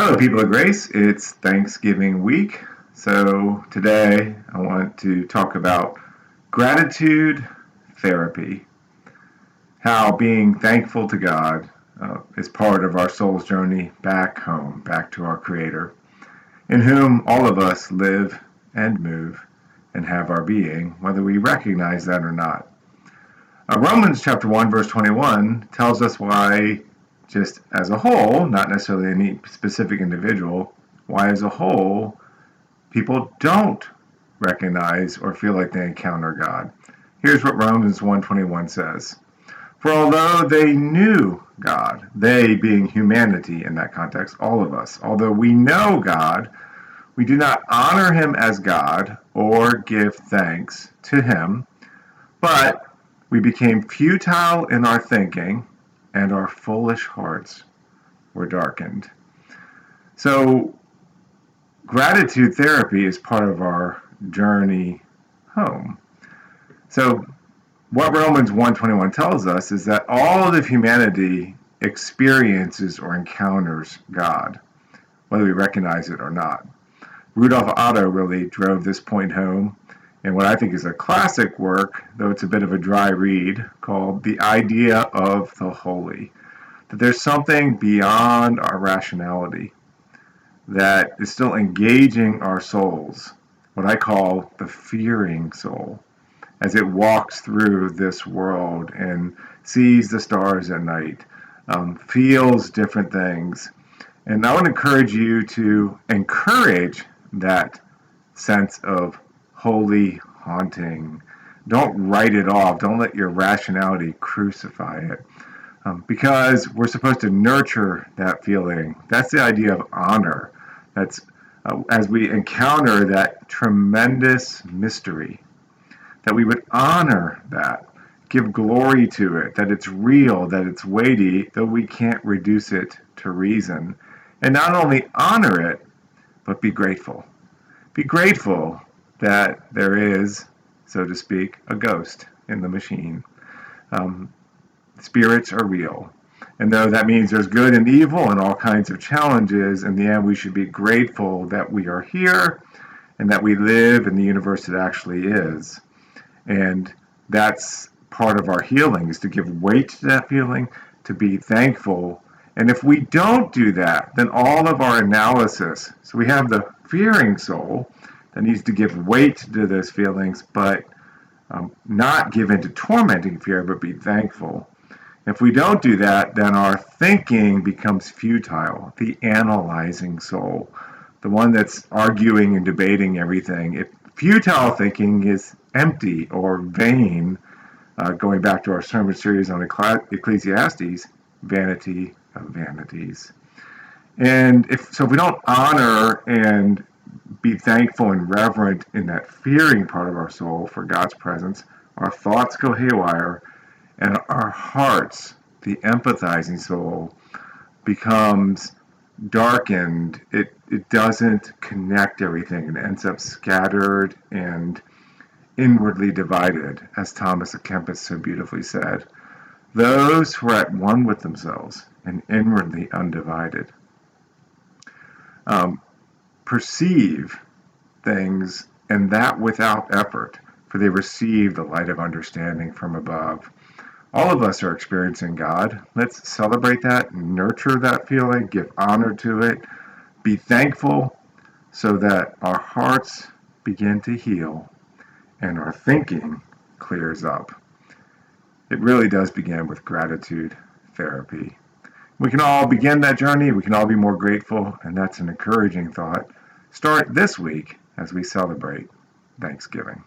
Hello, people of Grace. It's Thanksgiving week. So today I want to talk about gratitude therapy. How being thankful to God is part of our soul's journey back home, back to our Creator, in whom all of us live and move and have our being, whether we recognize that or not. Romans chapter 1, verse 21 tells us why, just as a whole, not necessarily any specific individual, why as a whole people don't recognize or feel like they encounter God. Here's what Romans 1:21 says. For although they knew God, they being humanity in that context, all of us, although we know God, we do not honor him as God or give thanks to him, but we became futile in our thinking, and our foolish hearts were darkened. So, gratitude therapy is part of our journey home. So, what Romans 1:21 tells us is that all of humanity experiences or encounters God, whether we recognize it or not. Rudolf Otto really drove this point home in what I think is a classic work, though it's a bit of a dry read, called The Idea of the Holy. That there's something beyond our rationality that is still engaging our souls, what I call the fearing soul, as it walks through this world and sees the stars at night, feels different things. And I want to encourage you to encourage that sense of holy haunting. Don't write it off. Don't let your rationality crucify it. Because we're supposed to nurture that feeling. That's the idea of honor. That's as we encounter that tremendous mystery, that we would honor that, give glory to it, that it's real, that it's weighty, though we can't reduce it to reason. And not only honor it, but be grateful. Be grateful that there is, so to speak, a ghost in the machine. Spirits are real. And though that means there's good and evil and all kinds of challenges, in the end we should be grateful that we are here and that we live in the universe it actually is. And that's part of our healing, is to give weight to that feeling, to be thankful. And if we don't do that, then all of our analysis, so we have the fearing soul that needs to give weight to those feelings, but not give in to tormenting fear, but be thankful. If we don't do that, then our thinking becomes futile, the analyzing soul, the one that's arguing and debating everything. If futile thinking is empty or vain, going back to our sermon series on Ecclesiastes, vanity of vanities. And if we don't honor and be thankful and reverent in that fearing part of our soul for God's presence, our thoughts go haywire, and our hearts, the empathizing soul, becomes darkened. It doesn't connect everything and ends up scattered and inwardly divided, as Thomas à Kempis so beautifully said. Those who are at one with themselves and inwardly undivided perceive things, and that without effort, for they receive the light of understanding from above. All of us are experiencing God. Let's celebrate that, nurture that feeling, give honor to it, be thankful so that our hearts begin to heal and our thinking clears up. It really does begin with gratitude therapy. We can all begin that journey. We can all be more grateful, and that's an encouraging thought. Start this week as we celebrate Thanksgiving.